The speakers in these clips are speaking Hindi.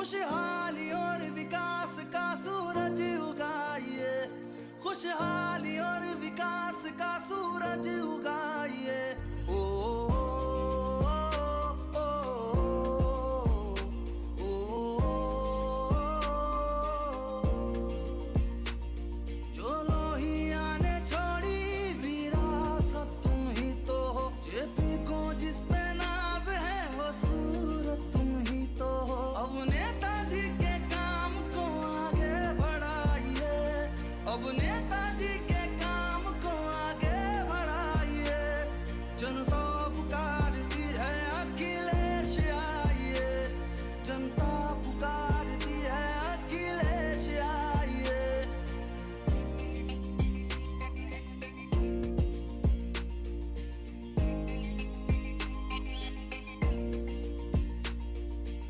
खुशहाली और विकास का सूरज उगाइए, खुशहाली और विकास का सूरज उगाइए। ओ, जो लोहिया ने छोड़ी विरासत तुम ही तो हो, जेपी को जिस पे नाज है वो सूरत तुम ही तो हो। अब नेताजी के काम को आगे बढ़ाइए, अब नेताजी के काम को आगे बढ़ाइए। जनता पुकारती है अखिलेश आइए, जनता पुकारती है अखिलेश आइए।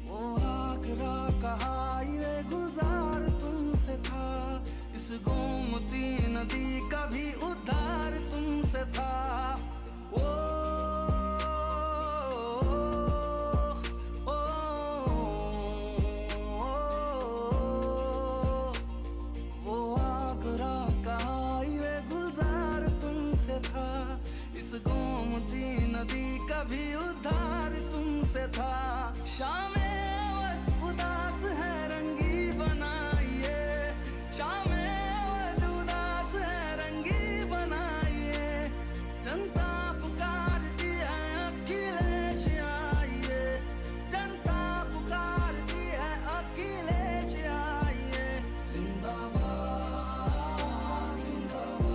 वो आगरा का हाईवे गुलजार तुमसे था, इस गोमती नदी का भी उद्धार तुमसे था। ओ, ओ, वो आगरा का हाईवे गुलजार तुमसे था, इस गोमती नदी का भी उद्धार तुमसे था। शामें अवध उदास है रंगी बनाइए, शामें अवध उदास है रंगी बनाइए। जनता पुकारती है अखिलेश आइए, जनता पुकारती है अखिलेश आइए। जिंदाबाद जिंदाबाद।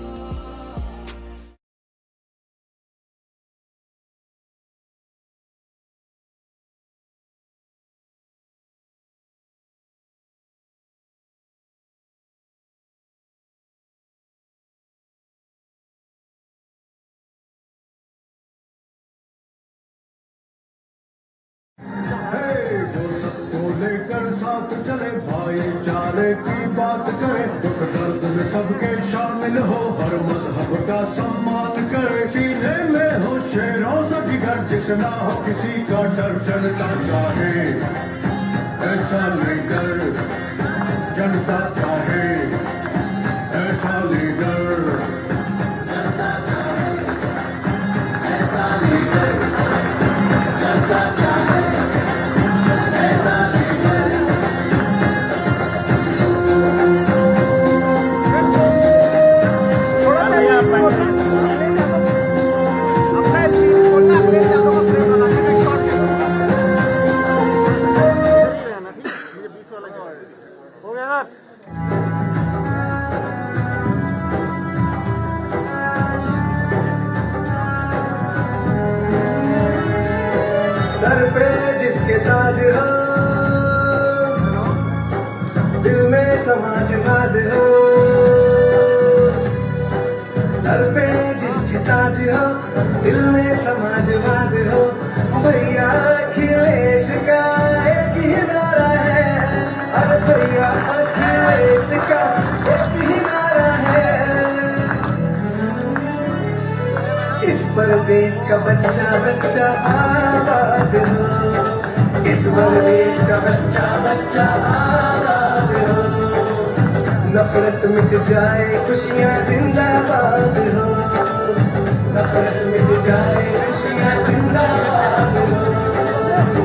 लेकर साथ चले भाईचारे की बात करें, दुख दर्द में सबके शामिल हो, हर मजहब का सम्मान करे। सीने में हो शेरों से जिगर, जितना हो किसी का डर। जनता चाहे ऐसा लीडर, जनता चाहे ऐसा लीडर, जनता चाहे ऐसा लीडर, जनता चाहे ऐसा सर पे जिसके ताज हो, दिल में समाजवाद हो। सर पे जिसके ताज हो, दिल में समाजवाद हो। भैया अखिलेश का एक ही नारा है, अरे भैया अखिलेश का एक ही नारा है। इस परदेश का बच्चा बच्चा आबाद हो, इस परदेश का बच्चा बच्चा आबाद हो। नफरत मिट जाए खुशियाँ जिंदाबाद हो, नफरत मिट जाए खुशियाँ जिंदाबाद हो।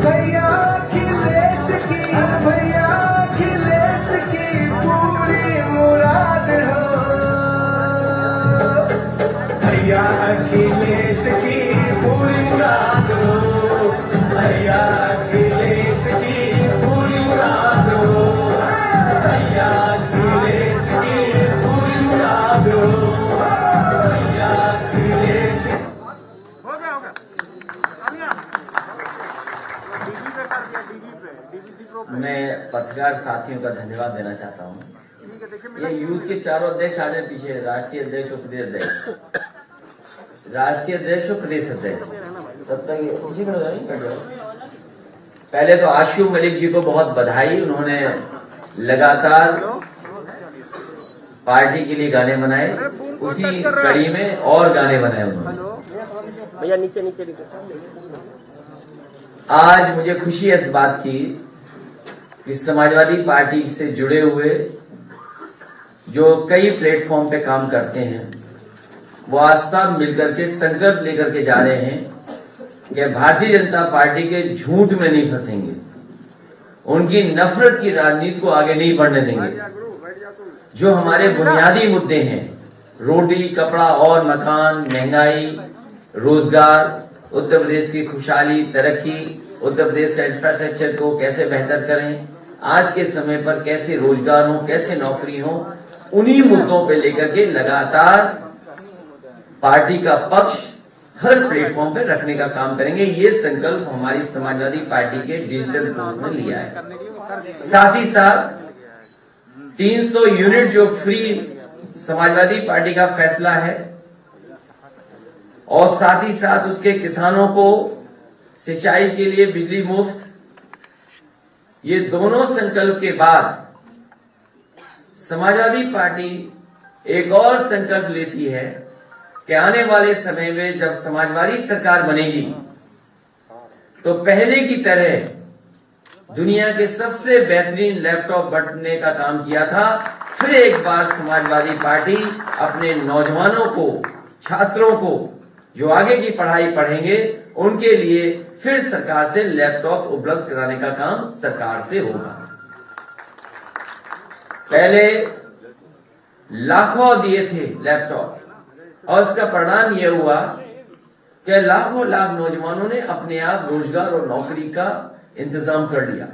भैया अखिलेश की, भैया अखिलेश की पूरी मुराद हो, भैया अखिलेश की पूरी मुराद हो, भैया अखिलेश की पूरी मुराद हो, भैया अखिलेश की पूरी मुराद हो, भैया अखिलेश। हो गया मैं पत्रकार साथियों का धन्यवाद देना चाहता हूँ। ये यूथ के चारों अध्यक्ष आ जाए पीछे, राष्ट्रीय अध्यक्ष और प्रदेश अध्यक्ष, राष्ट्रीय अध्यक्ष और प्रदेश अध्यक्ष, तब तक पीछे खड़े हो। पहले तो आशु मलिक जी को बहुत बधाई, उन्होंने लगातार पार्टी के लिए गाने बनाए, उसी कड़ी में और गाने बनाए उन्होंने। भैया नीचे नीचे आज मुझे खुशी है इस बात की कि समाजवादी पार्टी से जुड़े हुए जो कई प्लेटफॉर्म पे काम करते हैं वो आज सब मिलकर के संकल्प लेकर के जा रहे हैं कि भारतीय जनता पार्टी के झूठ में नहीं फंसेंगे, उनकी नफरत की राजनीति को आगे नहीं बढ़ने देंगे। जो हमारे बुनियादी मुद्दे हैं, रोटी, कपड़ा और मकान, महंगाई, रोजगार, उत्तर प्रदेश की खुशहाली, तरक्की, उत्तर प्रदेश का इंफ्रास्ट्रक्चर को कैसे बेहतर करें, आज के समय पर कैसे रोजगार हो, कैसे नौकरी हो, उन्हीं मुद्दों पे लेकर के लगातार पार्टी का पक्ष हर प्लेटफॉर्म पे रखने का काम करेंगे। ये संकल्प हमारी समाजवादी पार्टी के डिजिटल कोर्स में लिया है। साथ ही साथ 300 यूनिट जो फ्री समाजवादी पार्टी का फैसला है और साथ ही साथ उसके किसानों को सिंचाई के लिए बिजली मुफ्त, ये दोनों संकल्प के बाद समाजवादी पार्टी एक और संकल्प लेती है कि आने वाले समय में जब समाजवादी सरकार बनेगी तो पहले की तरह दुनिया के सबसे बेहतरीन लैपटॉप बांटने का काम किया था, फिर एक बार समाजवादी पार्टी अपने नौजवानों को, छात्रों को जो आगे की पढ़ाई पढ़ेंगे उनके लिए फिर सरकार से लैपटॉप उपलब्ध कराने का काम सरकार से होगा। पहले लाखों दिए थे लैपटॉप और इसका परिणाम यह हुआ कि लाखों लाख नौजवानों ने अपने आप रोजगार और नौकरी का इंतजाम कर लिया।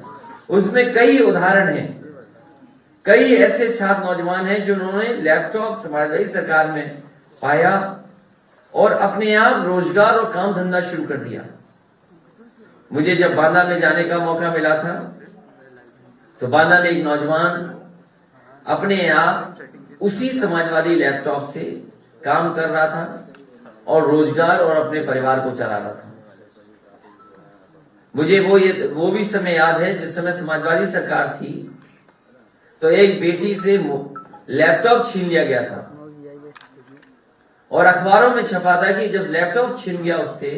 उसमें कई उदाहरण हैं, कई ऐसे छात्र नौजवान हैं जिन्होंने लैपटॉप समाजवादी सरकार में पाया और अपने आप रोजगार और काम धंधा शुरू कर दिया। मुझे जब बांदा में जाने का मौका मिला था तो बांदा में एक नौजवान अपने आप उसी समाजवादी लैपटॉप से काम कर रहा था और रोजगार और अपने परिवार को चला रहा था। मुझे वो भी समय याद है जिस समय समाजवादी सरकार थी तो एक बेटी से लैपटॉप छीन लिया गया था और अखबारों में छपा था कि जब लैपटॉप छीन गया उससे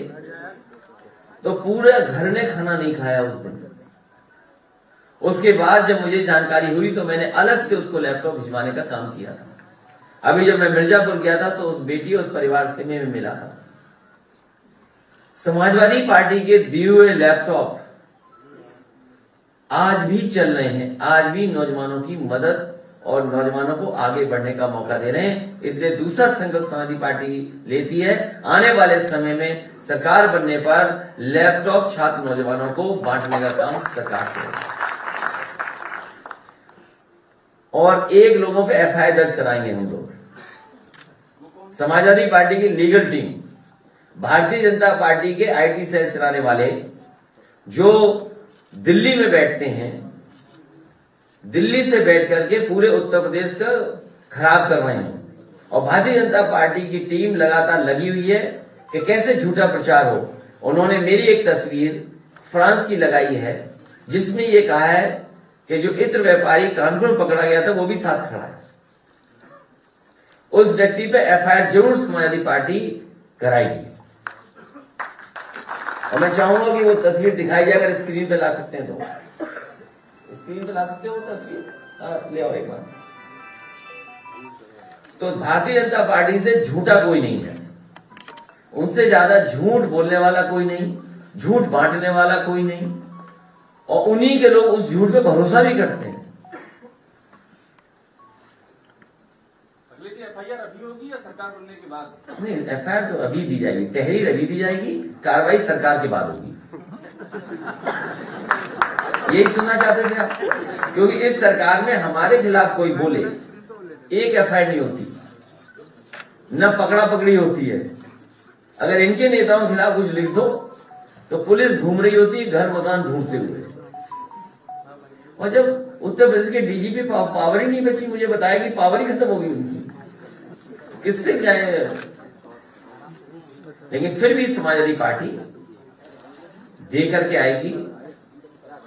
तो पूरे घर ने खाना नहीं खाया उस दिन। उसके बाद जब मुझे जानकारी हुई तो मैंने अलग से उसको लैपटॉप भिजवाने का काम किया था। अभी जब मैं मिर्जापुर गया था तो उस बेटी और उस परिवार से मैं मिला था। समाजवादी पार्टी के दिए हुए लैपटॉप आज भी चल रहे हैं, आज भी नौजवानों की मदद और नौजवानों को आगे बढ़ने का मौका दे रहे हैं। इसलिए दूसरा संकल्प समाजवादी पार्टी लेती है, आने वाले समय में सरकार बनने पर लैपटॉप छात्र नौजवानों को बांटने का काम सरकार करेगी और एक लोगों पे एफआईआर दर्ज कराएंगे हम लोग। समाजवादी पार्टी की legal team, Bharatiya Janata party के आईटी सेल चलाने वाले जो दिल्ली में बैठते हैं, दिल्ली से बैठ करके पूरे उत्तर प्रदेश का खराब कर रहे हैं और भारतीय जनता पार्टी की टीम लगातार लगी हुई है कि कैसे झूठा प्रचार हो। उन्होंने मेरी एक तस्वीर फ्रांस की लगाई है जिसमें ये कहा है कि जो इत्र व्यापारी कानपुर में पकड़ा गया था वो भी साथ खड़ा है। उस व्यक्ति पे एफआईआर जरूर समाजवादी पार्टी कराएगी और मैं चाहूंगा कि वो तस्वीर दिखाई जाए। अगर स्क्रीन पे ला सकते हैं तो स्क्रीन पे ला सकते हो वो तस्वीर, ले आओ एक बार। तो भारतीय जनता पार्टी से झूठा कोई नहीं है, उनसे ज्यादा झूठ बोलने वाला कोई नहीं, झूठ बांटने वाला कोई नहीं और उन्हीं के लोग उस झूठ पे भरोसा भी करते हैं। एफआईआर अभी होगी या सरकार बनने के बाद? नहीं, एफआईआर तो अभी दी जाएगी, तहरीर अभी दी जाएगी, कार्रवाई सरकार के बाद होगी। यही सुनना चाहते थे आप? क्योंकि इस सरकार में हमारे खिलाफ कोई बोले एक एफआईआर नहीं होती, न पकड़ा पकड़ी होती है। अगर इनके नेताओं के खिलाफ कुछ लिख दो तो पुलिस घूम रही होती है घर मकान ढूंढते हुए। और जब उत्तर प्रदेश के डीजीपी पावर ही नहीं बची, मुझे बताया कि पावर ही खत्म हो गई उनकी, किससे क्या है। लेकिन फिर भी समाजवादी पार्टी दे करके आएगी,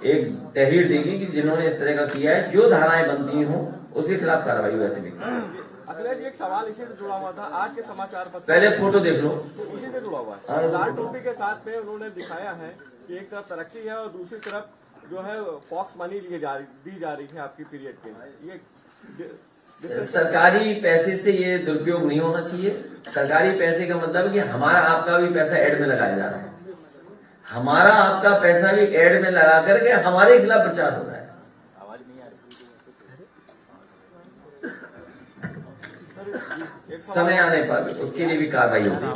एक तहरीर देगी कि जिन्होंने इस तरह का किया है, जो धाराएं बनती हो उसके खिलाफ कार्रवाई वैसे भी। अखिलेश जी, एक सवाल इसी से जुड़ा हुआ था। आज के समाचार पत्र, पहले फोटो देख लो, इसी से जुड़ा हुआ है। लाल टोपी के साथ में उन्होंने दिखाया है कि एक तरफ तरक्की है और दूसरी तरफ जो है पॉक्स मनी दी जा रही है आपकी पीरियड के, ये सरकारी पैसे से ये दुरुपयोग नहीं होना चाहिए। सरकारी पैसे का मतलब कि हमारा आपका भी पैसा एड में लगाया जा रहा है, हमारा आपका पैसा भी एड में लगा करके हमारे खिलाफ प्रचार हो रहा है। समय आने पर उसके लिए भी कार्रवाई होगी।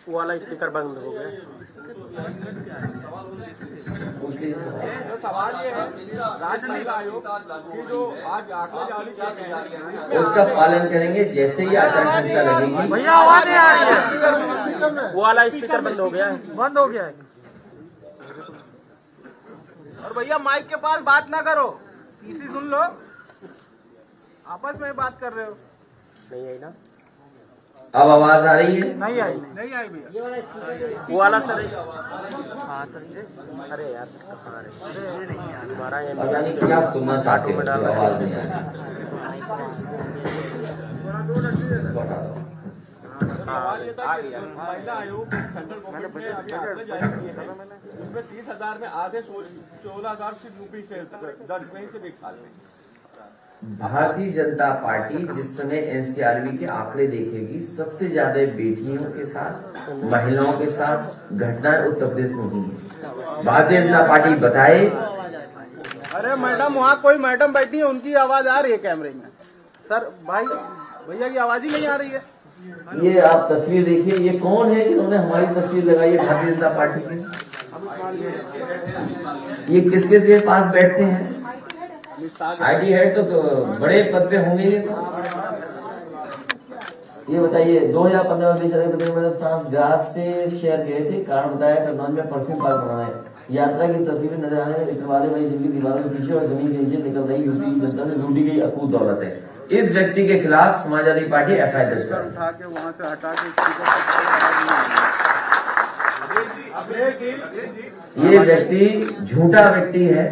वो वाला स्पीकर बंद हो गया। तो सवाल ये है, राज्य महिला आयोग की जो आज आंकड़े जारी किए गए हैं उसका पालन करेंगे। जैसे ही आचार संहिता लगेगी, भैया आवाज नहीं आ रही है, वो वाला स्पीकर बंद हो गया है, बंद हो गया है। और भैया माइक के पास बात ना करो, पीसी सुन लो, आपस में बात कर रहे हो। नहीं आई ना, अब आवाज आ रही है? नहीं आई, नहीं आई भैया। वो वाला सर। अरे यार कहाँ रहे हमारा ये पता नहीं क्या सुनना चाहते हो, आवाज नहीं आ रही। सवाल ये था कि महिला आयोग सेंट्रल गवर्नमेंट ने अभी आंकड़े जारी किए हैं, इसमें 30,000 में आधे 16,000 से यूपी से दर्ज हुए सिर्फ एक साल में। भारतीय जनता पार्टी जिस समय एनसीआरबी के आंकड़े देखेगी, सबसे ज्यादा बेटियों के साथ, महिलाओं के साथ घटनाएं उत्तर प्रदेश में हुई है। भारतीय जनता पार्टी बताए। अरे मैडम, वहाँ कोई मैडम बैठी है, उनकी आवाज आ रही है कैमरे में। सर भाई, भैया की आवाज ही नहीं आ रही है। ये आप तस्वीर देखिए, ये कौन है जिन्होंने हमारी तस्वीर लगाई है भारतीय जनता पार्टी की? ये किसके से पास बैठते हैं? आईटी हेड तो बड़े पद पे होंगे। ये बताइए, 2015 में फ्रांस ग्रास से शेयर गए थे, कारण बताया कन्नौज में परफ्यूम पार्क बनाना है। यात्रा की तस्वीरें नजर आने में इतवाले वाली जिनकी दीवारों के पीछे और जमीन के नीचे निकल रही यूपी की जनता से लूटी गई अकूत दौलत है। इस व्यक्ति के खिलाफ समाजवादी पार्टी FIR दर्ज कर उठा के वहाँ से हटा के ये व्यक्ति झूठा व्यक्ति है,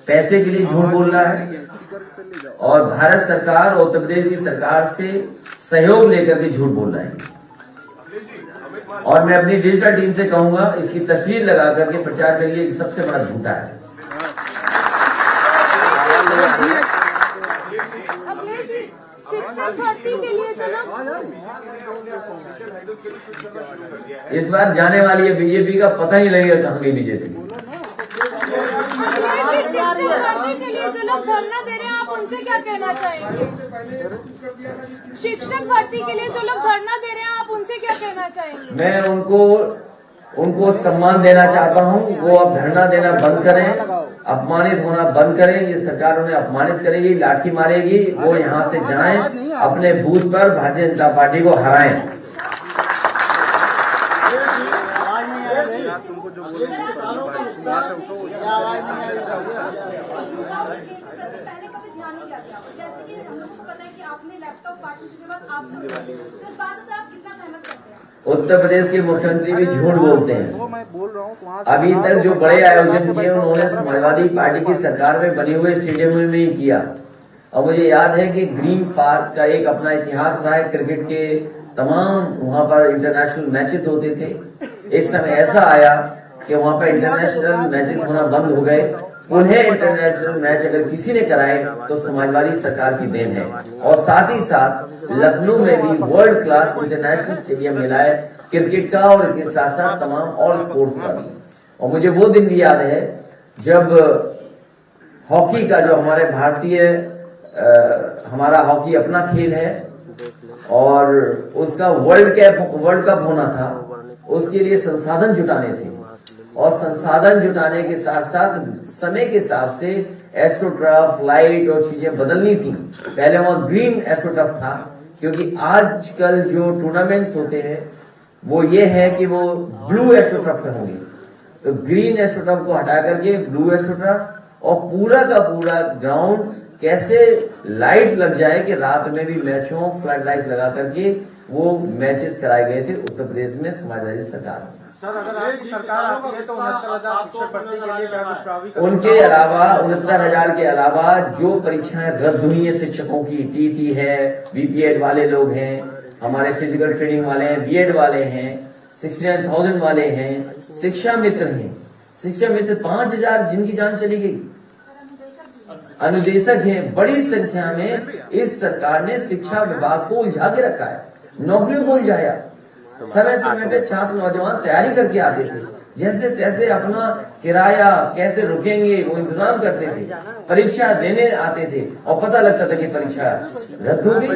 पैसे के लिए झूठ बोल रहा है और भारत सरकार और उत्तर प्रदेश की सरकार से सहयोग लेकर के झूठ बोल रहा है। और मैं अपनी डिजिटल टीम से कहूंगा, इसकी तस्वीर लगा करके प्रचार करिए, सबसे बड़ा झूठा है। शिक्षक भर्ती के लिए इस बार जाने वाली है बीजेपी का, पता नहीं लगेगा कहाँ गई बीजेपी। शिक्षक भर्ती के लिए जो लोग धरना दे रहे हैं, आप उनसे क्या कहना चाहेंगे? शिक्षक भर्ती के लिए जो लोग धरना दे रहे हैं, आप उनसे क्या कहना चाहेंगे? मैं उनको सम्मान देना चाहता हूं। वो अब धरना देना बंद करें, अपमानित होना बंद करें। ये सरकार उन्हें अपमानित करेगी, लाठी मारेगी। वो यहाँ से जाएं, अपने बूथ पर भारतीय जनता पार्टी को हराएं। उत्तर प्रदेश के मुख्यमंत्री भी झूठ बोलते हैं। मैं बोल रहा हूँ, अभी तक जो बड़े आयोजन किए उन्होंने समाजवादी पार्टी की सरकार में बने हुए स्टेडियम में नहीं किया। और मुझे याद है कि ग्रीन पार्क का एक अपना इतिहास रहा है, क्रिकेट के तमाम वहां पर इंटरनेशनल मैचेस होते थे। एक समय ऐसा आया कि वहां पर इंटरनेशनल मैचेस होना बंद हो गए। उन्हें इंटरनेशनल मैच अगर किसी ने कराए तो समाजवादी सरकार की देन है। और साथ ही साथ लखनऊ में भी वर्ल्ड क्लास इंटरनेशनल स्टेडियम मिला है क्रिकेट का, और इसके साथ साथ तमाम और स्पोर्ट्स का भी। और मुझे वो दिन भी याद है जब हॉकी का, जो हमारे भारतीय हमारा हॉकी अपना खेल है और उसका वर्ल्ड कप होना था, उसके लिए संसाधन जुटाने थे। और संसाधन जुटाने के साथ साथ समय के हिसाब से एस्ट्रोटर्फ, लाइट और चीजें बदलनी थी। पहले वहां ग्रीन एस्ट्रोटर्फ था, क्योंकि आजकल जो टूर्नामेंट्स होते हैं वो ये है कि वो ब्लू एस्ट्रोटर्फ पे होंगे। तो ग्रीन एस्ट्रोटर्फ को हटा करके ब्लू एस्ट्रोटर्फ, और पूरा का पूरा ग्राउंड कैसे लाइट लग जाए कि रात में भी मैचों फ्लड लाइट लगा करके वो मैचेस कराए गए थे उत्तर प्रदेश में समाजवादी सरकार। सर अगर आपकी सरकार आती है तो 69,000 शिक्षक भर्ती के लिए क्या कुछ प्रावधान? उनके अलावा 69,000 के अलावा जो परीक्षाएं रद्द हुई है शिक्षकों की, टीटी है, बीपीएड वाले लोग हैं, हमारे फिजिकल ट्रेनिंग वाले हैं, बीएड वाले हैं, 69,000 वाले हैं, शिक्षा मित्र हैं। शिक्षा मित्र 5000 जिनकी जान चली गई। अनुदेशक हैं, बड़ी संख्या में इस सरकार ने शिक्षा विभाग को उलझा के रखा है, नौकरियों को उलझाया। समय समय पे छात्र नौजवान तैयारी करके आते थे, जैसे तैसे अपना किराया कैसे रुकेंगे वो इंतजाम करते थे, परीक्षा देने आते थे और पता लगता था कि परीक्षा रद्द हो गई,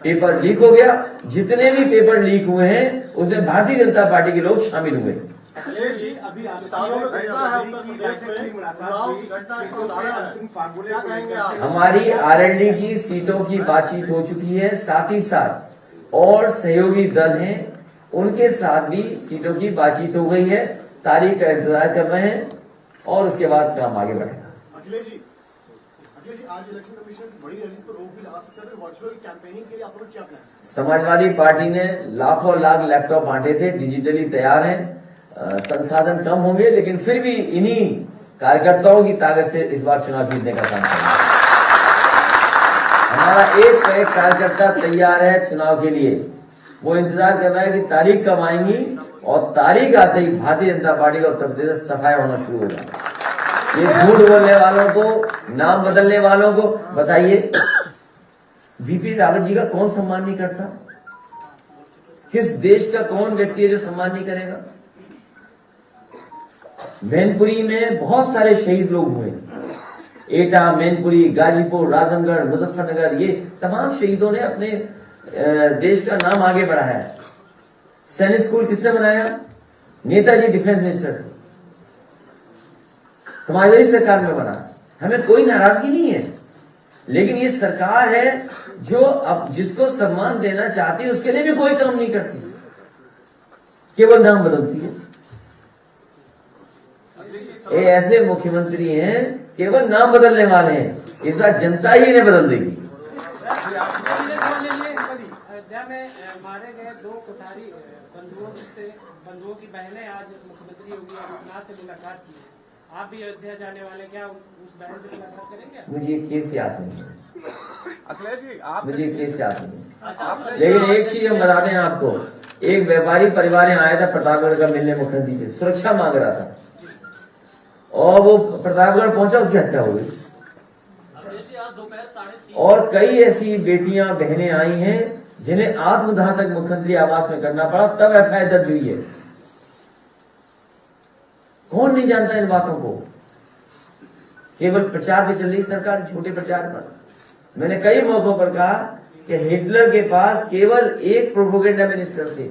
पेपर लीक हो गया। जितने भी पेपर लीक हुए हैं उसमें भारतीय जनता पार्टी के लोग शामिल हुए। हमारी आरएलडी की सीटों की बातचीत हो चुकी है, साथ ही साथ और सहयोगी दल हैं उनके साथ भी सीटों की बातचीत हो गई है। तारीख का इंतजार कर रहे हैं और उसके बाद काम आगे बढ़ेगा। अखिलेश जी आज इलेक्शन कमीशन बड़ी रैली पर रोक भी लगा सकता है, वर्चुअल कैंपेनिंग के लिए आप लोग क्या प्लान है? समाजवादी पार्टी ने लाखों लाख लैपटॉप बांटे थे, डिजिटली तैयार हैं। संसाधन कम होंगे लेकिन फिर भी इन्हीं कार्यकर्ताओं की ताकत से इस बार चुनाव जीतने का काम करेंगे। हमारा एक कार्यकर्ता तैयार है चुनाव के लिए, वो इंतजार कर रहा है कि तारीख कब आएंगी और तारीख आते ही भारतीय जनता पार्टी का उत्तर प्रदेश से सफाई होना शुरू होगा। ये झूठ बोलने वालों को, नाम बदलने वालों को बताइए, बीपी रावत जी का कौन सम्मान नहीं करता? किस देश का कौन व्यक्ति है जो सम्मान नहीं करेगा? मैनपुरी में बहुत सारे शहीद लोग हुए, एटा, मैनपुरी, गाजीपुर, राजनगढ़, मुजफ्फरनगर, ये तमाम शहीदों ने अपने देश का नाम आगे बढ़ाया। सैनिक स्कूल किसने बनाया? नेताजी डिफेंस मिनिस्टर थे, समाजवादी सरकार में बना। हमें कोई नाराजगी नहीं है, लेकिन ये सरकार है जो अब जिसको सम्मान देना चाहती है उसके लिए भी कोई काम नहीं करती, केवल नाम बदलती है। ये ऐसे मुख्यमंत्री हैं केवल नाम बदलने वाले हैं, इस बार जनता ही इन्हें बदल देगी। अयोध्या में मारे गए 2 कोठारी बंधुओं की बहनें आज मुख्यमंत्री योगी आदित्यनाथ से मुलाकात की है। आप भी अयोध्या जाने वाले, क्या उस बहन से मुलाकात करेंगे? मुझे केस याद नहीं, अखिलेश जी आप मुझे केस याद नहीं, लेकिन एक चीज हम बता दें आपको, एक व्यापारी परिवार यहाँ आया था प्रतापगढ़ का मिलने मुख्यमंत्री से, सुरक्षा मांग रहा था और वो प्रतापगढ़ पहुंचा, उसकी हत्या हो गई। और कई ऐसी बेटियां बहनें आई हैं जिन्हें आत्मदाह तक मुख्यमंत्री आवास में करना पड़ा, तब एफआईआर दर्ज हुई है। कौन नहीं जानता इन बातों को? केवल प्रचार पे चल रही सरकार, छोटे प्रचार पर। मैंने कई मौकों पर कहा कि हिटलर के पास केवल एक प्रोपोगेंडा मिनिस्टर थे,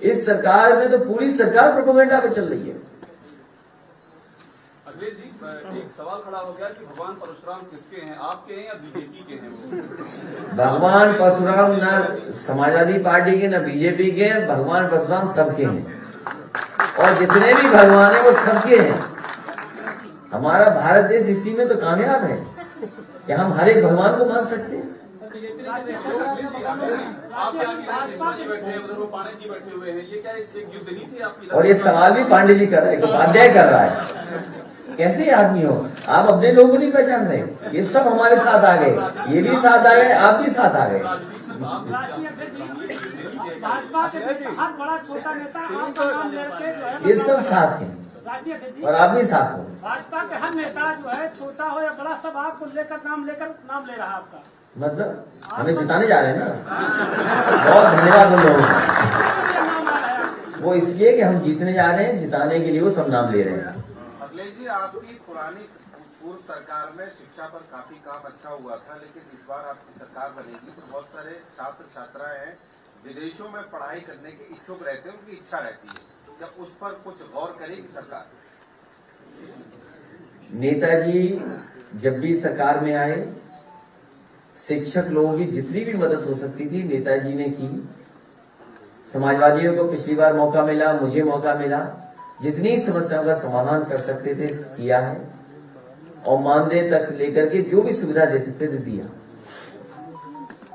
इस सरकार में तो पूरी सरकार प्रोपोगेंडा पे चल रही है। अखिलेश जी एक सवाल खड़ा हो गया कि भगवान परशुराम किसके हैं, आपके हैं या बीजेपी के हैं? भगवान परशुराम ना समाजवादी पार्टी के ना बीजेपी के हैं, भगवान परशुराम सबके हैं और जितने भी भगवान हैं वो सबके हैं। हमारा भारत देश इसी में तो कामयाब है कि हम हर एक भगवान को मान सकते हैं। और ये सवाल भी पांडे जी कर रहे हैं, उपाध्याय कर रहा है। कैसे आदमी हो आप? अपने लोगों को नहीं पहचान रहे? ये सब हमारे साथ आ गए, ये भी साथ आ गए, आप भी साथ आ गए। ये सब साथ हैं और आप भी साथ हो। भाजपा के हर नेता जो है, छोटा हो या बड़ा, सब आपको लेकर नाम ले रहा है आपका। मतलब हमें जिताने जा रहे हैं ना। बहुत धन्यवाद उन लोगों का, वो इसलिए कि हम जीतने जा रहे हैं, जिताने के लिए वो सब नाम ले रहे हैं। अखिलेश जी आपकी पुरानी पूर्व सरकार में शिक्षा पर काफी काम अच्छा हुआ था, लेकिन इस बार आपकी सरकार बनेगी तो बहुत सारे छात्र छात्राएं हैं विदेशों में पढ़ाई करने के इच्छुक रहते हैं, उनकी इच्छा रहती है, क्या उस पर कुछ गौर करेगी सरकार? नेताजी जब भी सरकार में आए, शिक्षक लोगों की जितनी भी मदद हो सकती थी नेताजी ने की। समाजवादियों को पिछली बार मौका मिला, मुझे मौका मिला, जितनी समस्याओं का समाधान कर सकते थे किया है और मानदेय तक लेकर के जो भी सुविधा दे सकते थे दिया।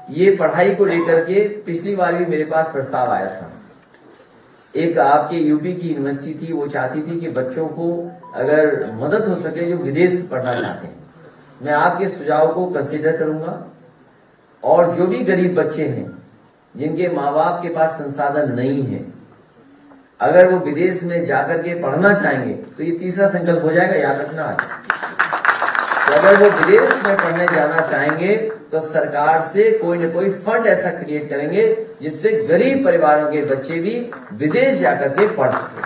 ये पढ़ाई को लेकर के पिछली बार भी मेरे पास प्रस्ताव आया था। एक आपके यूपी की यूनिवर्सिटी थी, वो चाहती थी कि बच्चों को अगर मदद हो सके जो विदेश पढ़ना चाहते हैं, मैं आपके सुझाव को कंसीडर करूंगा और जो भी गरीब बच्चे हैं जिनके माँ बाप के पास संसाधन नहीं है अगर वो विदेश में जाकर के पढ़ना चाहेंगे तो ये तीसरा संकल्प हो जाएगा, याद रखना आज। तो अगर वो विदेश में पढ़ने जाना चाहेंगे तो सरकार से कोई न कोई फंड ऐसा क्रिएट करेंगे जिससे गरीब परिवारों के बच्चे भी विदेश जाकर के पढ़ सके।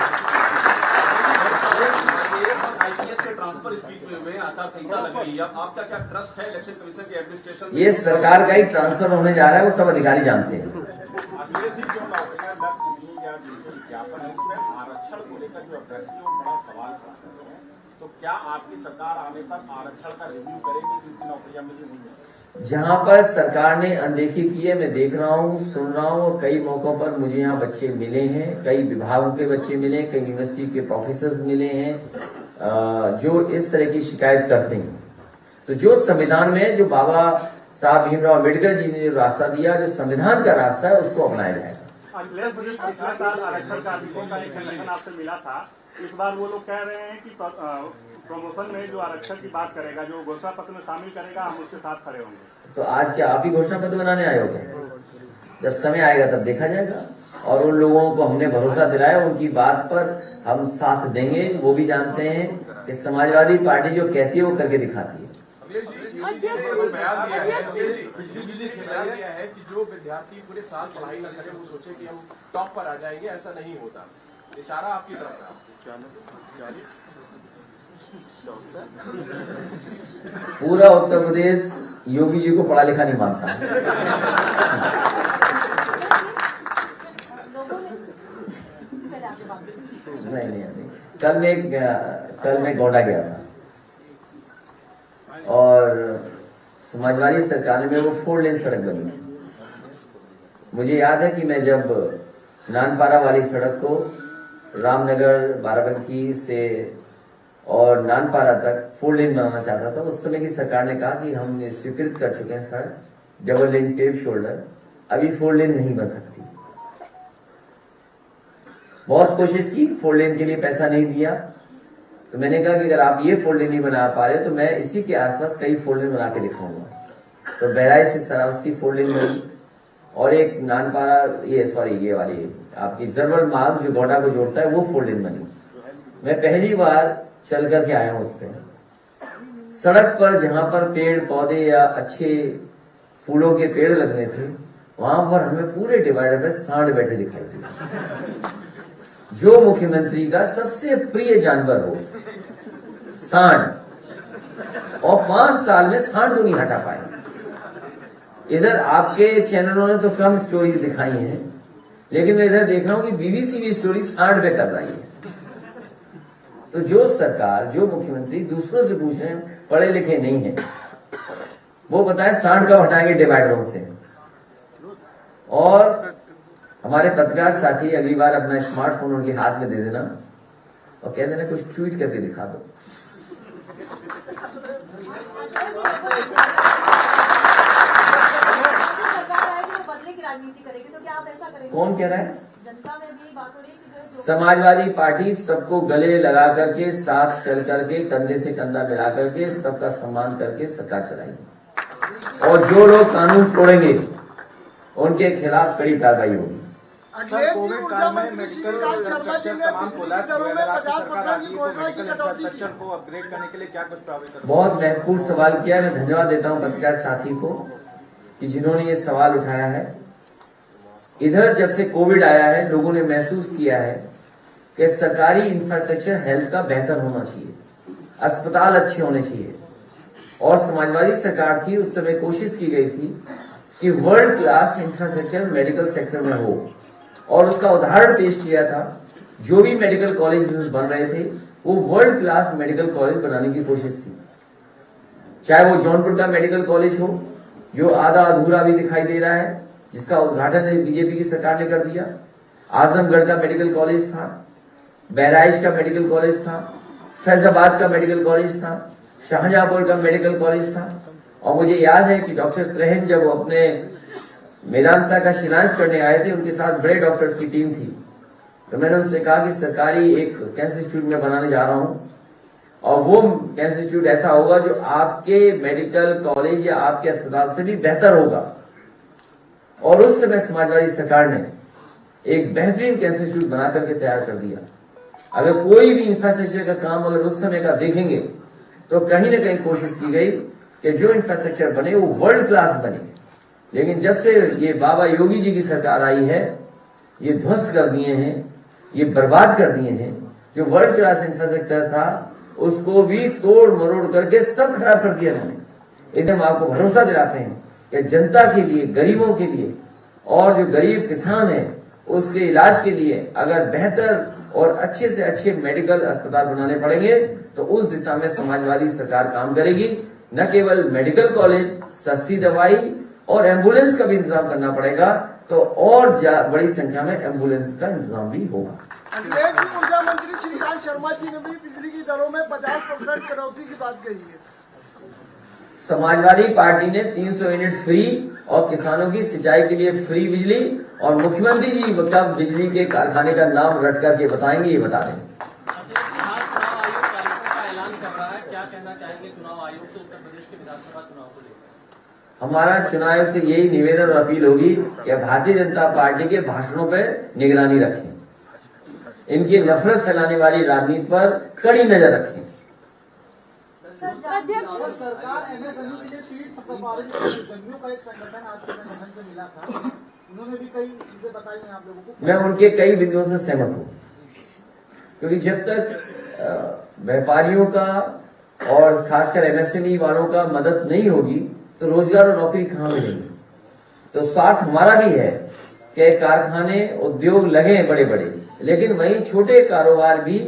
ट्रांसफर स्पीच में हुए आचार संहिता लग रही है, आपका क्या ट्रस्ट है इलेक्शन कमीशन की एडमिनिस्ट्रेशन? ये सरकार का ही ट्रांसफर होने जा रहा है, वो सब अधिकारी जानते हैं। आरक्षण को लेकर जो अभ्यर्थी बड़ा सवाल खड़ा कर रहे हैं, तो क्या आपकी सरकार आने तक आरक्षण का रिव्यू करेगी जिनकी नौकरियां मिली हुई हैं? जहां पर सरकार ने अनदेखी की है, मैं देख रहा हूँ, सुन रहा हूँ, कई मौकों पर मुझे यहाँ बच्चे मिले हैं, कई विभागों के बच्चे मिले, कई यूनिवर्सिटी के प्रोफेसर मिले हैं जो इस तरह की शिकायत करते हैं। तो जो संविधान में जो बाबा साहब भीमराव अम्बेडकर जी ने जो रास्ता दिया, जो संविधान का रास्ता है, उसको अपनाया जाएगा। अखिलेश जी, पिछले साल आरक्षण कार्मिकों का एक संगठन आपसे मिला था, इस बार वो लोग कह रहे हैं कि प्रमोशन में जो आरक्षण की बात करेगा, जो घोषणा पत्र में शामिल करेगा, हम उसके साथ खड़े होंगे। तो आज क्या आप ही घोषणा पत्र बनाने आए हो क्या? जब समय आएगा तब देखा जाएगा। और उन लोगों को हमने भरोसा दिलाया, उनकी बात पर हम साथ देंगे। वो भी जानते हैं कि समाजवादी पार्टी जो कहती है वो करके दिखाती है। है कि जो विद्यार्थी पूरे साल पढ़ाई न करें वो सोचे कि हम टॉप पर आ जाएंगे, ऐसा नहीं होता। इशारा आपकी तरफ है। पूरा उत्तर प्रदेश योगी जी को पढ़ा लिखा नहीं मानता। नहीं। कल मैं गोंडा गया था और समाजवादी सरकार में वो 4 लेन सड़क बनी। मुझे याद है कि मैं जब नानपारा वाली सड़क को रामनगर, बाराबंकी से और नानपारा तक 4 लेन बनाना चाहता था, उस समय की सरकार ने कहा कि हम स्वीकृत कर चुके हैं सड़क, डबल लेन पेव शोल्डर, अभी 4 लेन नहीं बन सकती। बहुत कोशिश की, 4 लेन के लिए पैसा नहीं दिया। तो मैंने कहा कि अगर आप ये 4 लेन नहीं बना पा रहे तो मैं इसी के आसपास कई 4 लेन बना के दिखाऊंगा। तो बहराइच से सरावस्ती 4 लेन बनी और एक नानपारा ये वाली आपकी जरवल मार्ग जो गोंडा को जोड़ता है वो 4 लेन बनी। मैं पहली बार चल करके आया हूं उस पर। सड़क पर जहां पर पेड़ पौधे या अच्छे फूलों के पेड़ लगने थे, वहां पर हमें पूरे डिवाइडर में सांड बैठे दिखाई दिए। जो मुख्यमंत्री का सबसे प्रिय जानवर हो, सांड, और 5 साल में सांड को नहीं हटा पाए। इधर आपके चैनलों ने तो कम स्टोरी दिखाई है, लेकिन मैं इधर देख रहा हूं कि बीबीसी भी स्टोरी सांड पे कर रही है। तो जो सरकार, जो मुख्यमंत्री दूसरों से पूछ रहे हैं, पढ़े लिखे नहीं है, वो बताए सांड कब हटाएंगे डिवाइडरों से। और हमारे पत्रकार साथी अगली बार अपना स्मार्टफोन उनके हाथ में दे देना और कह देना कुछ ट्वीट करके दिखा दो। बदले की राजनीति करेगी, तो क्या आप ऐसा करेंगे? कौन कह रहा है? जनता में भी बात हो रही है कि समाजवादी पार्टी सबको गले लगा करके, साथ चल करके, कंधे से कंधा मिला करके, सबका सम्मान करके सरकार चलाएगी। और जो लोग कानून तोड़ेंगे उनके खिलाफ कड़ी कार्रवाई होगी। कोविड काल में मेडिकल इंफ्रास्ट्रक्चर तमाम कोलैप्स हुए, अगर आपकी सरकार आती है तो मेडिकल इंफ्रास्ट्रक्चर को अपग्रेड करने के लिए क्या कुछ प्रावधान? बहुत महत्वपूर्ण सवाल किया। मैं धन्यवाद देता हूं पत्रकार साथी को कि जिन्होंने ये सवाल उठाया है। इधर जब से कोविड आया है, लोगों ने महसूस किया है कि सरकारी इंफ्रास्ट्रक्चर हेल्थ का बेहतर होना चाहिए, अस्पताल अच्छे होने चाहिए। और समाजवादी सरकार थी, उस समय कोशिश की गई थी कि world class infrastructure medical sector में हो, और उसका उदाहरण पेश किया था। जो भी मेडिकल कॉलेज बन रहे थे वो वर्ल्ड क्लास मेडिकल कॉलेज बनाने की कोशिश थी। चाहे वो जौनपुर का मेडिकल कॉलेज हो जो आधा अधूरा भी दिखाई दे रहा है, जिसका उद्घाटन बीजेपी की सरकार ने कर दिया। आजमगढ़ का मेडिकल कॉलेज था, बहराइच का मेडिकल कॉलेज था, फैजाबाद का मेडिकल कॉलेज था, शाहजहांपुर का मेडिकल कॉलेज था। और मुझे याद है कि डॉक्टर त्रेहन जब अपने मेदांता का शिलान्यास करने आए थे, उनके साथ बड़े डॉक्टर्स की टीम थी। तो मैंने उनसे कहा कि सरकारी एक कैंसर इंस्टीट्यूट में बनाने जा रहा हूं, और वो कैंसर इंस्टीट्यूट ऐसा होगा जो आपके मेडिकल कॉलेज या आपके अस्पताल से भी बेहतर होगा। और उस समय समाजवादी सरकार ने एक बेहतरीन कैंसर इंस्टीट्यूट बना करके तैयार कर दिया। अगर कोई भी इंफ्रास्ट्रक्चर का काम अगर उस समय का देखेंगे तो कहीं ना कहीं कोशिश की गई कि जो इंफ्रास्ट्रक्चर बने वो वर्ल्ड क्लास बने। लेकिन जब से ये बाबा योगी जी की सरकार आई है, ये ध्वस्त कर दिए हैं, ये बर्बाद कर दिए हैं। जो वर्ल्ड क्लास इंफ्रास्ट्रक्चर था उसको भी तोड़ मरोड़ करके सब खराब कर दिया उन्होंने। इसलिए हम आपको भरोसा दिलाते हैं कि जनता के लिए, गरीबों के लिए और जो गरीब किसान है उसके इलाज के लिए अगर बेहतर और अच्छे से अच्छे मेडिकल अस्पताल बनाने पड़ेंगे तो उस दिशा में समाजवादी सरकार काम करेगी। न केवल मेडिकल कॉलेज, सस्ती दवाई और एम्बुलेंस का भी इंतजाम करना पड़ेगा, तो और बड़ी संख्या में एम्बुलेंस का इंतजाम भी होगा। अखिलेश जी, ऊर्जा मंत्री श्रीकांत शर्मा जी ने भी बिजली की दरों में 50% कटौती की बात कही है। समाजवादी पार्टी ने 300 यूनिट फ्री और किसानों की सिंचाई के लिए फ्री बिजली, और मुख्यमंत्री जी कब बिजली के कारखाने का नाम रट करके बताएंगे ये बता दें। हमारा चुनाव से यही निवेदन और अपील होगी कि भारतीय जनता पार्टी के भाषणों पर निगरानी रखें, इनकी नफरत फैलाने वाली राजनीति पर कड़ी नजर रखें। सरकार एमएसएमई के लिए सीट जंगलों का एक संगठन आपके संगठन से मिला था, उन्होंने भी कई चीजें बताई हैं आप लोगों को। मैं उनके कई बिंदुओं से सहमत हूँ, क्योंकि जब तक व्यापारियों का और खासकर एमएसएमई वालों का मदद नहीं होगी तो रोजगार और नौकरी कहाँ मिलेगी। तो स्वार्थ हमारा भी है कि कारखाने, उद्योग लगे बड़े बड़े, लेकिन वहीं छोटे कारोबार भी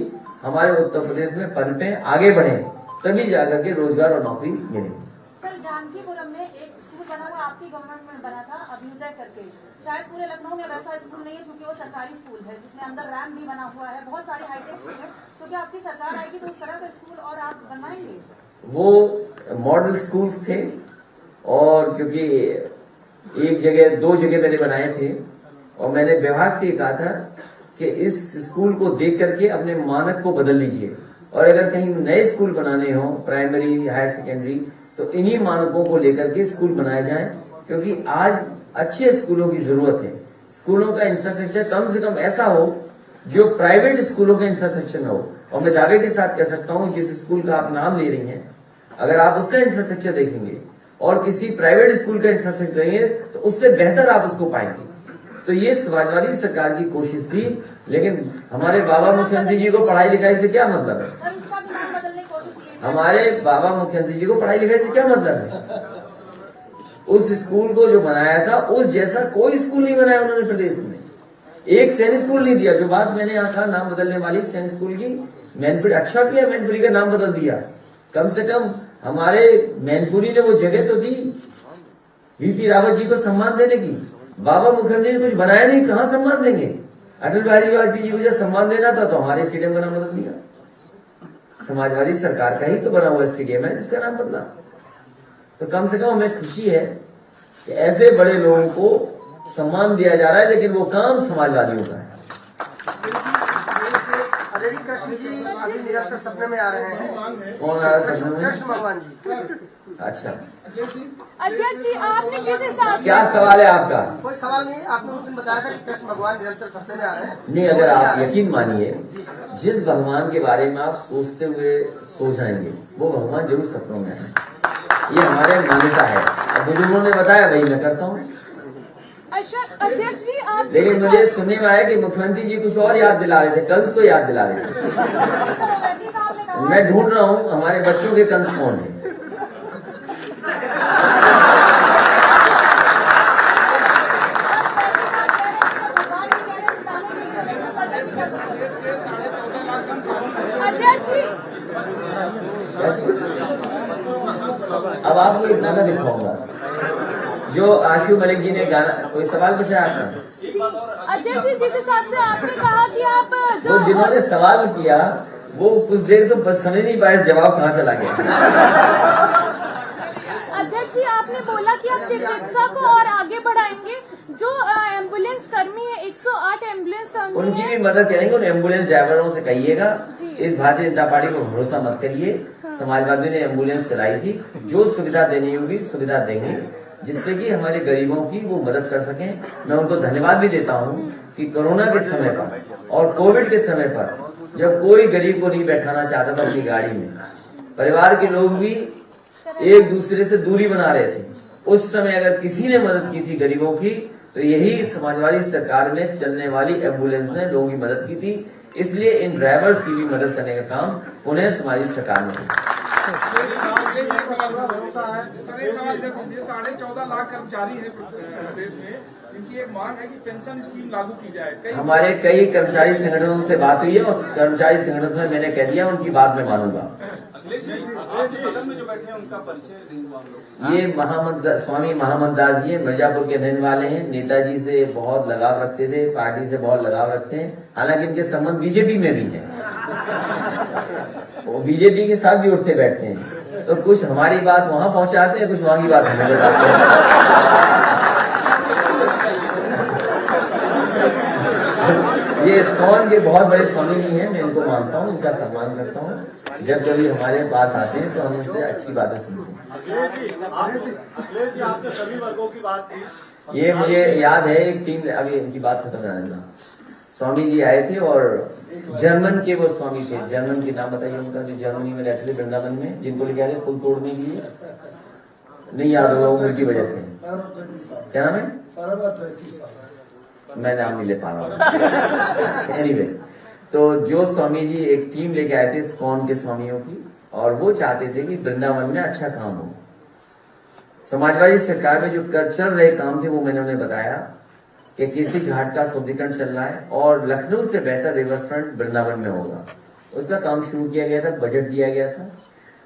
हमारे उत्तर प्रदेश में पनपे, आगे बढ़े, तभी जाकर के रोजगार और नौकरी मिलेगी। सर, जानकीपुरम में एक स्कूल बना हुआ आपकी गवर्नमेंट में बना था अभ्युदय करके, शायद पूरे लखनऊ में वैसा स्कूल नहीं है क्योंकि वो सरकारी स्कूल है जिसमें अंदर रैम्प भी बना हुआ है, बहुत सारे हाईटेक स्कूल है। तो क्या आपकी सरकार आएगी तो उस तरह का स्कूल और आप बनवाएंगे? वो मॉडल स्कूल्स थे, और क्योंकि एक जगह, 2 जगह मैंने बनाए थे, और मैंने विभाग से कहा था कि इस स्कूल को देख करके अपने मानक को बदल लीजिए, और अगर कहीं नए स्कूल बनाने हो, प्राइमरी, हायर सेकेंडरी, तो इन्हीं मानकों को लेकर के स्कूल बनाए जाएं, क्योंकि आज अच्छे स्कूलों की जरूरत है। स्कूलों का इंफ्रास्ट्रक्चर कम से कम ऐसा हो जो प्राइवेट स्कूलों का इंफ्रास्ट्रक्चर न हो। और मैं दावे के साथ कह सकता हूँ, जिस स्कूल का आप नाम ले रही हैं, अगर आप उसका इंफ्रास्ट्रक्चर देखेंगे और किसी प्राइवेट स्कूल का इंफ्रास्ट्रक्चर देंगे तो उससे बेहतर आप उसको पाएंगे। तो ये समाजवादी सरकार की कोशिश थी, लेकिन हमारे बाबा मुख्यमंत्री जी को पढ़ाई लिखाई से क्या मतलब है? हमारे बाबा मुख्यमंत्री जी को पढ़ाई लिखाई से क्या मतलब है? उस स्कूल को जो बनाया था उस जैसा कोई स्कूल नहीं बनाया उन्होंने प्रदेश में। एक सैनिक स्कूल नहीं दिया। जो बात मैंने यहाँ कहा नाम बदलने वाली सैनिक स्कूल की, मैनपुरी, अच्छा किया मैनपुरी का नाम बदल दिया। कम से कम हमारे मैनपुरी ने वो जगह तो दी वीपी रावत जी को सम्मान देने की। बाबा मुखर्जी ने कुछ बनाया नहीं, कहाँ सम्मान देंगे? अटल बिहारी वाजपेयी जी को जब सम्मान देना था तो हमारे स्टेडियम का नाम बदल दिया। समाजवादी सरकार का ही तो बना हुआ स्टेडियम है जिसका नाम बदला। तो कम से कम हमें खुशी है कि ऐसे बड़े लोगों को सम्मान दिया जा रहा है, लेकिन वो काम समाजवादियों का है। सपने में आ रहे हैं। कौन आ रहा है सपने में? कृष्ण भगवान जी। अच्छा, अध्यक्ष जी, आपने किस हिसाब से, क्या सवाल है आपका? कोई सवाल नहीं, आपने उस दिन बताया था कि कृष्ण भगवान निरंतर सपने में आ रहे हैं। नहीं, अगर आप यकीन मानिए, जिस भगवान के बारे में आप सोचते हुए सो जाएंगे वो भगवान जरूर सपनों में है। ये हमारे मान्यता है। अब बुजुर्गों ने बताया वही मैं करता हूँ। अध्यक्ष जी, आप, लेकिन मुझे सुनने में आया कि मुख्यमंत्री जी कुछ और याद दिला रहे थे, कंस को याद दिला रहे थे। मैं ढूंढ रहा हूँ हमारे बच्चों के कंस कौन है। अब आपको इतना ना दिखाऊंगा जो आशु मलिक जी ने गाना। कोई सवाल पूछा आपका? अध्यक्ष जी, जिस हिसाब से आपने कहा कि आप जो जिन्होंने सवाल किया वो कुछ देर तो बस समझ नहीं पाए जवाब कहाँ चला गया। अध्यक्ष जी, आपने बोला कि आप चिकित्सा को और आगे बढ़ाएंगे। जो एम्बुलेंस कर्मी है, 108 एम्बुलेंस कर्मी, उनकी भी मदद करेंगे। उन एम्बुलेंस ड्राइवरों से कहिएगा इस भारतीय जनता पार्टी को भरोसा मत करिए। समाजवादी ने एम्बुलेंस चलाई थी, जो सुविधा देनी होगी सुविधा देंगे, जिससे कि हमारे गरीबों की वो मदद कर सकें। मैं उनको धन्यवाद भी देता हूँ कि कोरोना के समय पर और कोविड के समय पर जब कोई गरीब को नहीं बैठाना चाहता था अपनी गाड़ी में, परिवार के लोग भी एक दूसरे से दूरी बना रहे थे, उस समय अगर किसी ने मदद की थी गरीबों की तो यही समाजवादी सरकार में चलने वाली एम्बुलेंस ने लोगों की मदद की थी। इसलिए इन ड्राइवर्स की भी मदद करने का काम पुनः समाजवादी सरकार ने किया। 14.5 लाख कर्मचारी है प्रदेश में, इनकी एक मांग है कि पेंशन स्कीम लागू की जाए। हमारे कई कर्मचारी संगठनों से बात हुई है और कर्मचारी संगठनों में मैंने कह दिया उनकी बात मैं मानूंगा। में जो बैठे हैं उनका परिचय ये स्वामी महामंत दास जी मिर्जापुर के रहने वाले हैं। नेताजी से बहुत लगाव रखते थे, पार्टी से बहुत लगाव रखते हैं, हालांकि इनके संबंध बीजेपी में भी है, वो बीजेपी के साथ भी उठते बैठते हैं। तो कुछ हमारी बात वहां पहुंचाते हैं, कुछ वहां की बात हमें बताते हैं। ये इस्कॉन के बहुत बड़े स्वामी जी हैं, मैं इनको मानता हूँ, इनका सम्मान करता हूँ। जब कभी हमारे पास आते हैं तो हम इनसे अच्छी बातें सुनते हैं। अखिलेश जी, आपने सभी वर्गों की बात की। ये मुझे याद है एक टीम, अभी इनकी बात खत्म जाने का, स्वामी जी आए थे और जर्मन के वो स्वामी थे, जर्मन के नाम बताइए उनका, जो जर्मनी में रहते थे वृंदावन में, जिनको लेके आए पुल तोड़ने के लिए, नहीं याद होगा उम्र की वजह से। क्या नाम है? मैं नाम नहीं ले पा रहा हूँ। एनीवे, तो जो स्वामी जी एक टीम लेके आए थे इस्कॉन के स्वामियों की, और वो चाहते थे कि वृंदावन में अच्छा काम हो। समाजवादी सरकार में जो चल रहे काम थे वो मैंने उन्हें बताया कि केसी घाट का सौंदर्यीकरण चल रहा है और लखनऊ से बेहतर रिवर फ्रंट वृंदावन में होगा। उसका काम शुरू किया गया था, बजट दिया गया था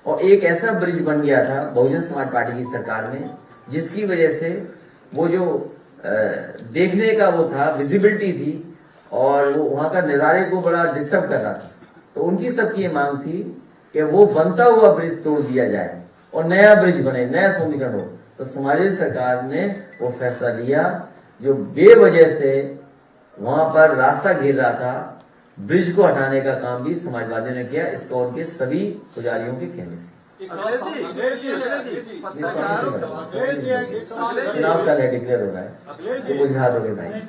और एक ऐसा ब्रिज बन गया था बहुजन समाज पार्टी की सरकार में, जिसकी वजह से वो जो देखने का वो था, विजिबिलिटी थी, और वो वहां का नजारे को बड़ा डिस्टर्ब कर रहा था। तो उनकी सबकी ये मांग थी कि वो बनता हुआ ब्रिज तोड़ दिया जाए और नया ब्रिज बने, नया सौंदर्यीकरण हो। तो समाजवादी सरकार ने वो फैसला लिया, जो बेवजह से वहां पर रास्ता घेर रहा था, ब्रिज को हटाने का काम भी समाजवादियों ने किया, इस्कॉन के सभी पुजारियों के कहने से। चुनाव कल है, डिक्लेयर हो रहा है, तो बुझा दोगे भाई। अगर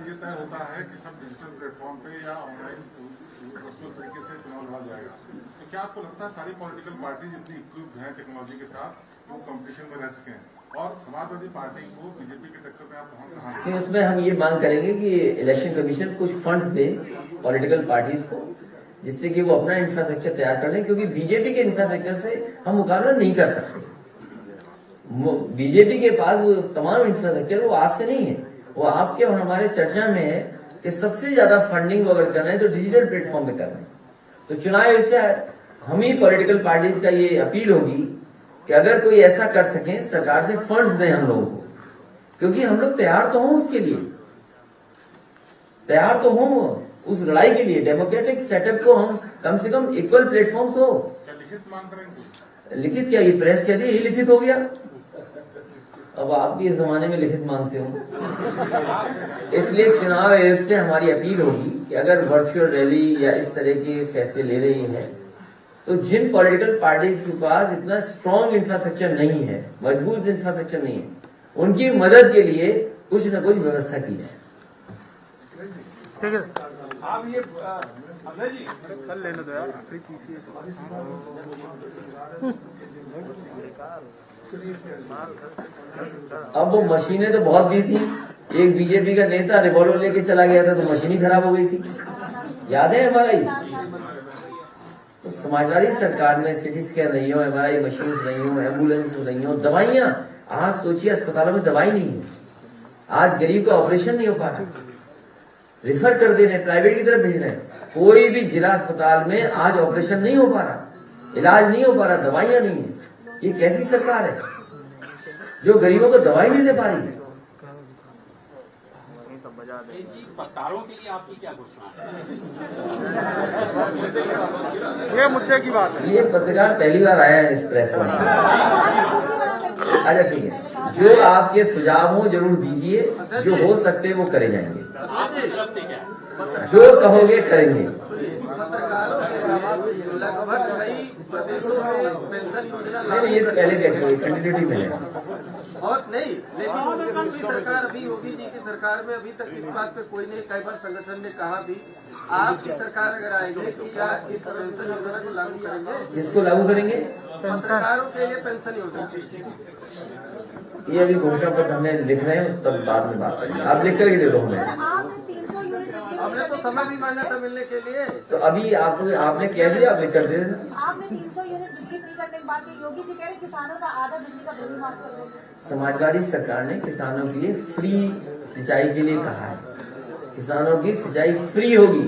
ये तय होता है कि सब डिजिटल प्लेटफॉर्म पे या ऑनलाइन वर्चुअल तरीके से चुनाव लड़ा जाएगा, तो क्या आपको लगता है सारी पॉलिटिकल पार्टी जितनी इक्विप्ड है टेक्नोलॉजी के साथ, वो कंपटीशन में रह सकें और समाजवादी पार्टी को बीजेपी के टक्कर में आप कहाँ? उसमें हम ये मांग करेंगे कि इलेक्शन कमीशन कुछ फंड्स दे पॉलिटिकल पार्टीज को, जिससे कि वो अपना इंफ्रास्ट्रक्चर तैयार कर लें, क्योंकि बीजेपी के इंफ्रास्ट्रक्चर से हम मुकाबला नहीं कर सकते। बीजेपी के पास वो तमाम इंफ्रास्ट्रक्चर वो आज से नहीं है, वो आपके और हमारे चर्चा में है कि सबसे ज्यादा फंडिंग अगर कर रहे हैं तो डिजिटल प्लेटफॉर्म पे कर रहे हैं। तो चुनाव इससे हम ही पॉलिटिकल पार्टीज का ये अपील होगी कि अगर कोई ऐसा कर सके, सरकार से फंड्स दें हम लोगों को, क्योंकि हम लोग तैयार तो हों उसके लिए, तैयार तो हों उस लड़ाई के लिए। डेमोक्रेटिक सेटअप को हम कम से कम इक्वल प्लेटफॉर्म तो लिखित मांग करेंगे। लिखित क्या, ये प्रेस कहती है ये लिखित हो गया, अब आप भी इस जमाने में लिखित मांगते हो। इसलिए चुनाव आयोग से हमारी अपील होगी कि अगर वर्चुअल रैली या इस तरह के फैसले ले रही है, तो जिन पॉलिटिकल पार्टीज के पास इतना स्ट्रॉन्ग इंफ्रास्ट्रक्चर नहीं है, मजबूत इंफ्रास्ट्रक्चर नहीं है, उनकी मदद के लिए कुछ न कुछ व्यवस्था की जाए। ठीक है, आप ये कल लेने दो यार। अब वो मशीनें तो बहुत दी थी, एक बीजेपी का नेता रिवॉल्वर लेके चला गया था तो मशीन ही खराब हो गई थी, याद है हमारा ही। तो समाजवादी सरकार में सिटी स्कैन नहीं हो, एमआरआई मशीन नहीं हो, एम्बुलेंस नहीं हो, दवाइयां, आज सोचिए अस्पतालों में दवाई नहीं है, आज गरीब का ऑपरेशन नहीं हो पा रहा, रिफर कर दे रहे, प्राइवेट की तरफ भेज रहे हैं। कोई भी जिला अस्पताल में आज ऑपरेशन नहीं हो पा रहा, इलाज नहीं हो पा रहा, दवाइयां नहीं है। ये कैसी सरकार है जो गरीबों को दवाई नहीं दे पा रही है? पत्रकारों के लिए आपकी क्या घोषणा है? ये मुद्दे की बात है। ये पत्रकार पहली बार आया है इस प्रेस में। अच्छा ठीक है, जो आपके सुझाव हो जरूर दीजिए, जो हो सकते वो करे जाएंगे, आपकी तरफ से क्या जो कहोगे करेंगे। नहीं, ये तो पहले कह चुके, कंटिन्यूटी में है। नहीं, लेकिन योगी सरकार अभी योगी जी की सरकार में अभी तक इस बात पे कोई नहीं, कई बार संगठन ने कहा भी आपकी सरकार अगर आएगी तो क्या इस पेंशन योजना को लागू करेंगे? इसको लागू करेंगे? पत्रकारों के लिए पेंशन योजना। ये अभी घोषणा पत्र हमें लिख रहे हैं, तब बाद में बात करेंगे। आप लिख करके दे दो हमें। हमने तो समय भी मांगा था मिलने के लिए। तो अभी आपने कह दिया, आप लिख कर दे देना। आपने 300 यूनिट बिजली फ्री करने के बाद योगी जी कह रहे किसानों का आधा बिजली का बिल माफ कर देंगे। समाजवादी सरकार ने किसानों के लिए फ्री सिंचाई के लिए कहा है। किसानों की सिंचाई फ्री होगी,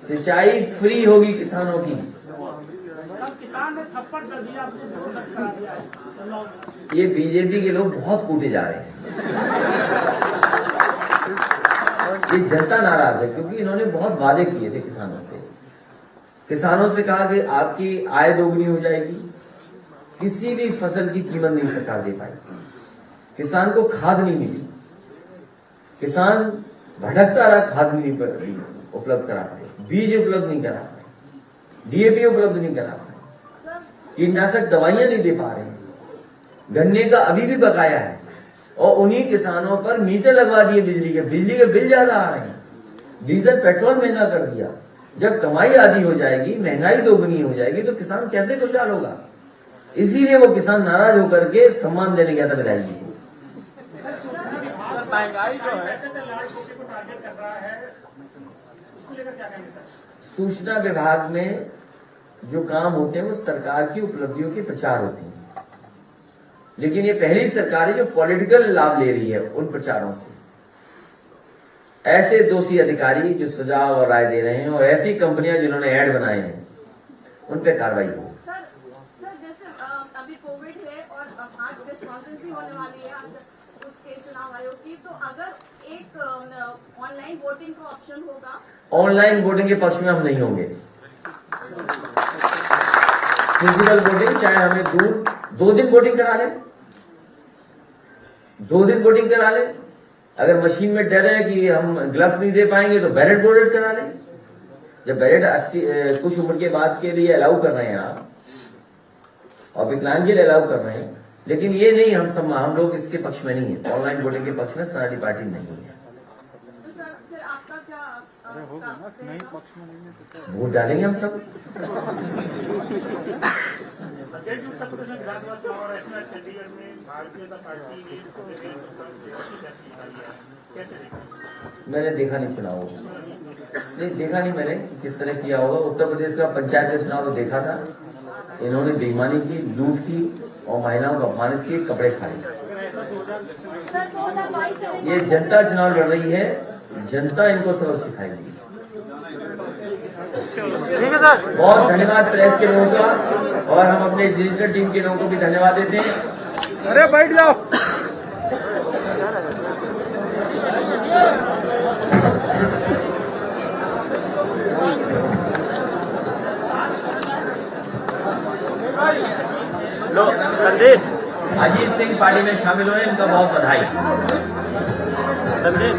सिंचाई फ्री होगी किसानों की। किसान ने थप्पड़ कर दिया, ये बीजेपी के लोग बहुत कूटे जा रहे हैं। ये जनता नाराज है क्योंकि इन्होंने बहुत वादे किए थे किसानों से। किसानों से कहा कि आपकी आय दोगुनी हो जाएगी, किसी भी फसल की कीमत नहीं सरकार दे पाई, किसान को खाद नहीं मिली, किसान भटकता रहा, खाद नहीं उपलब्ध करा पाए, बीज उपलब्ध नहीं करा पाए, डीएपी उपलब्ध नहीं करा पाए, कीटनाशक दवाइयां नहीं दे पा रहे हैं, गन्ने का अभी भी बकाया है और उन्हीं किसानों पर मीटर लगवा दिए बिजली के बिल ज्यादा आ रहे हैं, डीजल पेट्रोल महंगा कर दिया। जब कमाई आधी हो जाएगी, महंगाई दोगुनी हो जाएगी तो किसान कैसे खुशहाल होगा? इसीलिए वो किसान नाराज होकर के सम्मान देने गया था विधायक जी को। महंगाई जो है सूचना विभाग में जो काम होते हैं वो सरकार की उपलब्धियों के प्रचार होते हैं, लेकिन ये पहली सरकार है जो पॉलिटिकल लाभ ले रही है उन प्रचारों से। ऐसे दोषी अधिकारी जो सुझाव और राय दे रहे हैं और ऐसी कंपनियां जिन्होंने ऐड बनाए हैं उन पे कार्रवाई हो। सर जैसे अभी कोविड है और आज प्रेस कॉन्फ्रेंस भी होने वाली है उसके चुनाव आयोग की, तो अगर एक ऑनलाइन वोटिंग का ऑप्शन होगा? ऑनलाइन वोटिंग के पक्ष में हम नहीं होंगे। फिजिकल वोटिंग चाहे हमें दूर 2 दिन वोटिंग करा लें, 2 दिन वोटिंग करा लें। अगर मशीन में डर है कि हम ग्लव्स नहीं दे पाएंगे तो बैलेट वोट करा लें। जब बैलेट कुछ उम्र के बाद के लिए अलाउ कर रहे हैं आप और विकलांग के लिए अलाउ कर रहे हैं, लेकिन ये नहीं हम लोग इसके पक्ष में नहीं है, ऑनलाइन वोटिंग के पक्ष में समाजवादी पार्टी नहीं है। तो सर फिर आपका क्या वोट डालेंगे हम सब। उत्तर प्रदेश में विधानसभा चुनाव और ऐसे चंडीगढ़ में भारतीय जनता पार्टी ने कैसे देखा? मैंने देखा नहीं चुनाव, नहीं देखा नहीं मैंने किस तरह किया होगा। उत्तर प्रदेश का पंचायत का चुनाव तो देखा था, इन्होंने बेईमानी की, लूट की और महिलाओं को अपमानित किए, कपड़े खाए। ये जनता चुनाव लड़ रही है, जनता इनको सबक सिखाएगी। बहुत धन्यवाद प्रेस के लोगों का और हम अपने डिजिटल टीम के लोगों को भी धन्यवाद देते हैं। अरे बैठ जाओ। लो संदीप, अजीत सिंह पार्टी में शामिल हुए, इनका बहुत बधाई। संदीप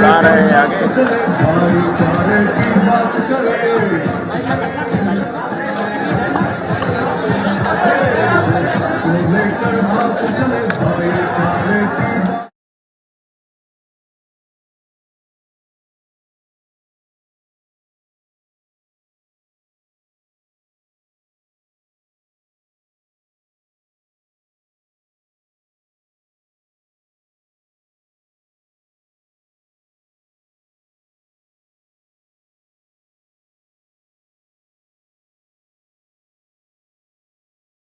आ रहे हैं आगे।